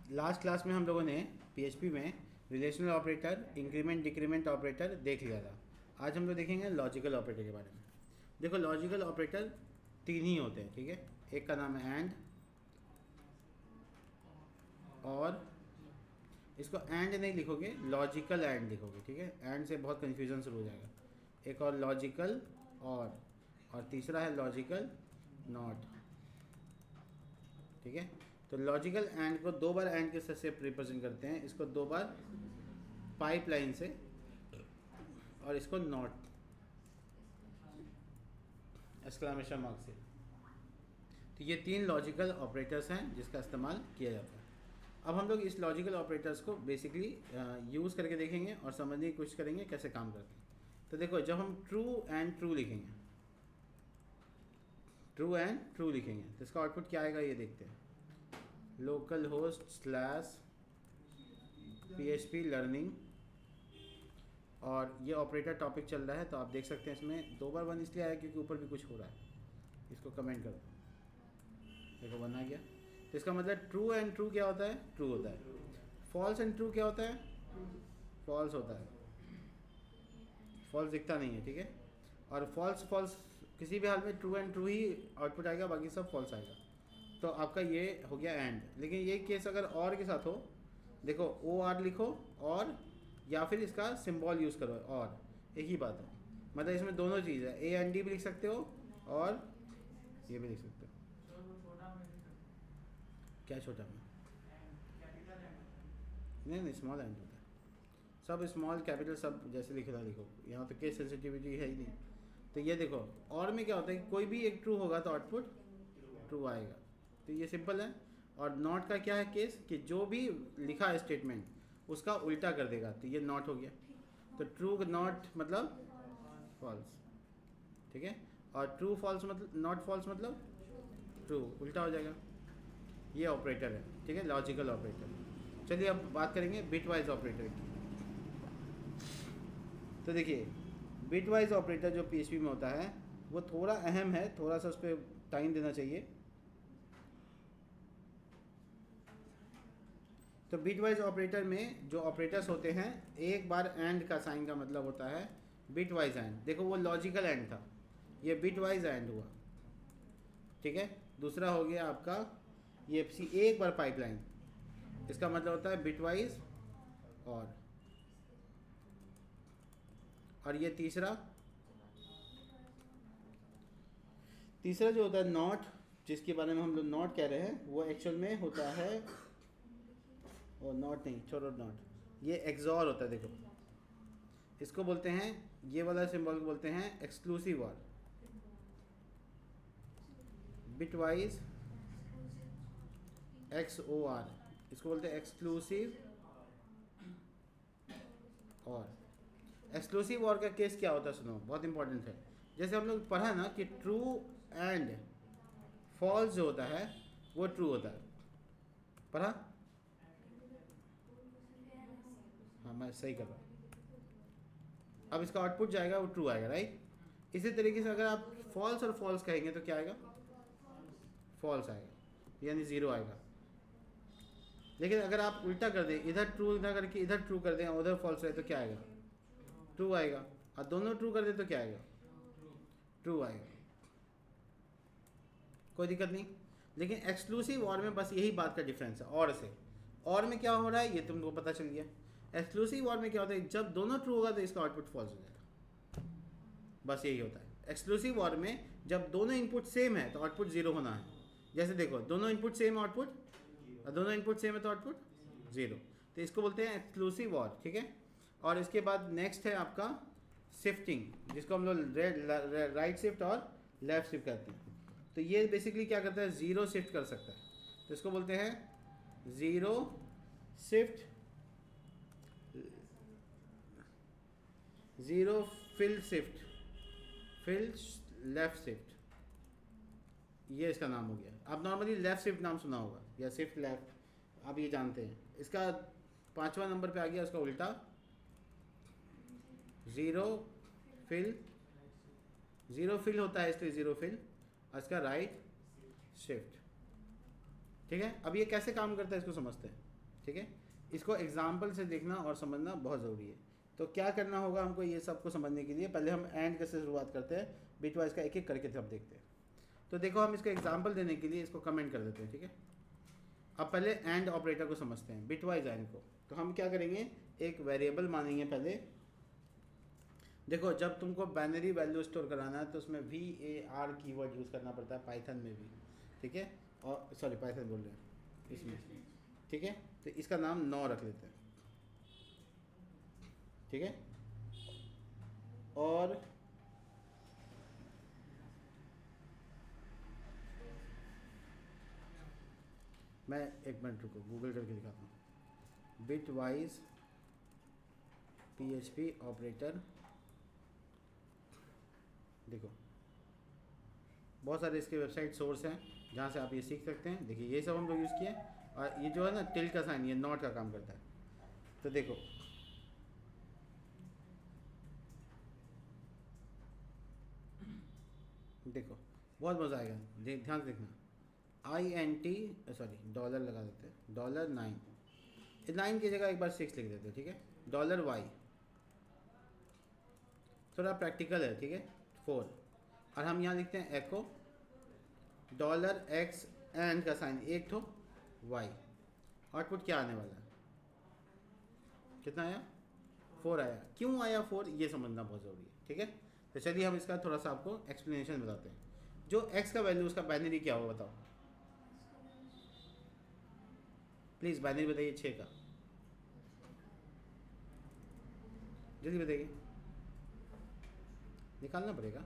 Last class में हम लोगों ने पीएचपी में relational operator, increment decrement operator देख लिया था। आज हम लोग देखेंगे लॉजिकल ऑपरेटर के बारे में। देखो लॉजिकल ऑपरेटर तीन ही होते हैं, ठीक है। एक का नाम है एंड, और इसको एंड नहीं लिखोगे, लॉजिकल एंड लिखोगे, ठीक है। एंड से बहुत कन्फ्यूजन शुरू हो जाएगा। एक और लॉजिकल और तीसरा है लॉजिकल नॉट, ठीक है। तो लॉजिकल एंड को दो बार एंड के साथ से रिप्रेजेंट करते हैं, इसको दो बार पाइपलाइन से, और इसको नॉट एक्सक्लेमेशन मार्क से। तो ये तीन लॉजिकल ऑपरेटर्स हैं जिसका इस्तेमाल किया जाता है। अब हम लोग इस लॉजिकल ऑपरेटर्स को बेसिकली यूज़ करके देखेंगे और समझने की कोशिश करेंगे कैसे काम करते हैं। तो देखो, जब हम ट्रू एंड ट्रू लिखेंगे, ट्रू एंड ट्रू लिखेंगे, तो इसका आउटपुट क्या आएगा ये देखते हैं। Local host slash PHP learning, और ये ऑपरेटर टॉपिक चल रहा है, तो आप देख सकते हैं इसमें दो बार वन इसलिए आया क्योंकि ऊपर भी कुछ हो रहा है। इसको कमेंट कर दो, देखो वन आ गया। तो इसका मतलब ट्रू एंड ट्रू क्या होता है? ट्रू होता है। फॉल्स एंड ट्रू क्या होता है? फॉल्स होता है। फॉल्स दिखता नहीं है, ठीक है। और फॉल्स फॉल्स किसी भी हाल में true and true he output आएगा, बाकी सब फॉल्स आएगा। तो आपका ये हो गया एंड। लेकिन ये केस अगर और के साथ हो, देखो OR लिखो और या फिर इसका सिंबल यूज़ करो, और एक ही बात है। मतलब इसमें दोनों चीज़ है, AND भी लिख सकते हो और ये भी लिख सकते हो। क्या छोटा में? नहीं, स्मॉल एंड होता है। सब स्मॉल कैपिटल सब जैसे लिखना लिखो, यहाँ तो केस सेंसिटिविटी है ही नहीं। तो ये देखो, और में क्या होता है कि कोई भी एक ट्रू होगा तो आउटपुट ट्रू आएगा। तो ये सिंपल है। और नॉट का क्या है केस कि जो भी लिखा है स्टेटमेंट उसका उल्टा कर देगा, तो ये नॉट हो गया। तो ट्रू नॉट मतलब फॉल्स, ठीक है। और ट्रू फॉल्स मतलब नॉट फॉल्स मतलब ट्रू, उल्टा हो जाएगा। ये ऑपरेटर है, ठीक है, लॉजिकल ऑपरेटर। चलिए अब बात करेंगे बिटवाइज ऑपरेटर की। तो देखिए, बिटवाइज ऑपरेटर जो PHP में होता है वो थोड़ा अहम है, थोड़ा सा उस पर टाइम देना चाहिए। तो बिटवाइज ऑपरेटर में जो ऑपरेटर्स होते हैं, एक बार एंड का साइन का मतलब होता है बिटवाइज एंड। देखो वो लॉजिकल एंड था, ये बिटवाइज एंड हुआ, ठीक है। दूसरा हो गया आपका ये एक बार पाइपलाइन, इसका मतलब होता है बिटवाइज और ये तीसरा जो होता है नॉट, जिसके बारे में हम लोग नॉट कह रहे हैं, वो एक्चुअल में होता है, और नॉट नहीं, छोड़ो नॉट, ये एक्सॉर होता है। देखो इसको बोलते हैं, ये वाला सिंबल को बोलते हैं एक्सक्लूसिव और, बिटवाइज XOR, इसको बोलते हैं एक्सक्लूसिव और। एक्सक्लूसिव और का केस क्या होता है सुनो, बहुत इंपॉर्टेंट है। जैसे हम लोग पढ़ा ना कि ट्रू एंड फॉल्स जो होता है वो ट्रू होता है, पढ़ा? हाँ, मैं सही कर रहा हूँ। अब इसका आउटपुट जाएगा वो ट्रू आएगा, राइट। इसी तरीके से अगर आप फॉल्स और फॉल्स कहेंगे तो क्या आएगा? फॉल्स आएगा, यानी ज़ीरो आएगा। लेकिन अगर आप उल्टा कर दें, इधर ट्रू ना करके इधर ट्रू कर दें और उधर फॉल्स रहे तो क्या आएगा? ट्रू आएगा। और दोनों ट्रू कर दे तो क्या आएगा? ट्रू आएगा। कोई दिक्कत नहीं। लेकिन एक्सक्लूसिव और में बस यही बात का डिफरेंस है और से। और में क्या हो रहा है ये तुमको पता चल गया। एक्सक्लूसिव और में क्या होता है, जब दोनों ट्रू होगा तो इसका आउटपुट फॉल्स हो जाएगा, बस यही होता है। एक्सक्लूसिव और में जब दोनों इनपुट सेम है तो आउटपुट जीरो होना है। जैसे देखो, दोनों इनपुट सेम आउटपुट, और दोनों इनपुट सेम है तो आउटपुट जीरो। तो इसको बोलते हैं एक्सक्लूसिव और, ठीक है। और इसके बाद नेक्स्ट है आपका शिफ्टिंग, जिसको हम लोग राइट शिफ्ट और लेफ्ट शिफ्ट करते हैं। तो ये बेसिकली क्या करता है, ज़ीरो शिफ्ट कर सकता है, तो इसको बोलते हैं zero shift, zero fill shift, fill left shift, ये इसका नाम हो गया। आप नॉर्मली लेफ्ट शिफ्ट नाम सुना होगा या शिफ्ट लेफ्ट, आप ये जानते हैं। इसका 5वां नंबर पे आ गया उसका उल्टा, ज़ीरो फिल, ज़ीरो फिल होता है इसलिए ज़ीरो फिल, और इसका राइट शिफ्ट, ठीक है। अब ये कैसे काम करता है इसको समझते हैं। ठीक है। इसको एग्जाम्पल से देखना और समझना बहुत ज़रूरी है। तो क्या करना होगा हमको ये सबको समझने के लिए, पहले हम एंड कैसे शुरुआत करते हैं, बिटवाइज का एक एक करके सब देखते हैं। तो देखो हम इसका एग्जाम्पल देने के लिए इसको कमेंट कर देते हैं, ठीक है। अब पहले एंड ऑपरेटर को समझते हैं, बिटवाइज एंड को। तो हम क्या करेंगे, एक वेरिएबल मानेंगे पहले। देखो जब तुमको बाइनरी वैल्यू स्टोर कराना है तो उसमें VAR कीवर्ड यूज़ करना पड़ता है, पाइथन में भी, ठीक है। और सॉरी पाइथन बोल रहे हैं इसमें, ठीक है। तो इसका नाम 9 रख लेते हैं, ठीक है। और मैं एक मिनट रुको, गूगल करके दिखाता हूँ। बिटवाइज PHP ऑपरेटर, देखो बहुत सारे इसके वेबसाइट सोर्स हैं जहाँ से आप ये सीख सकते हैं। देखिए ये सब हम लोग यूज़ किए, और ये जो है ना टिल्ट का साइन, ये नॉट का काम करता है। तो देखो देखो बहुत मज़ा आएगा, ध्यान से देखना। INT सॉरी डॉलर लगा देते हैं, $9, 9 की जगह एक बार 6 लिख देते हैं, ठीक है। $Y थोड़ा प्रैक्टिकल है, ठीक है। 4, और हम यहाँ लिखते हैं एको $X एंड का साइन एक तो Y। आउटपुट क्या आने वाला है, कितना आया, 4 आया। क्यों आया 4, ये समझना बहुत ज़रूरी है, ठीक है। तो चलिए हम इसका थोड़ा सा आपको एक्सप्लेनेशन बताते हैं। जो x का वैल्यू उसका बाइनरी क्या होगा बताओ प्लीज़, बाइनरी बताइए 6 का, जल्दी बताइए, निकालना पड़ेगा।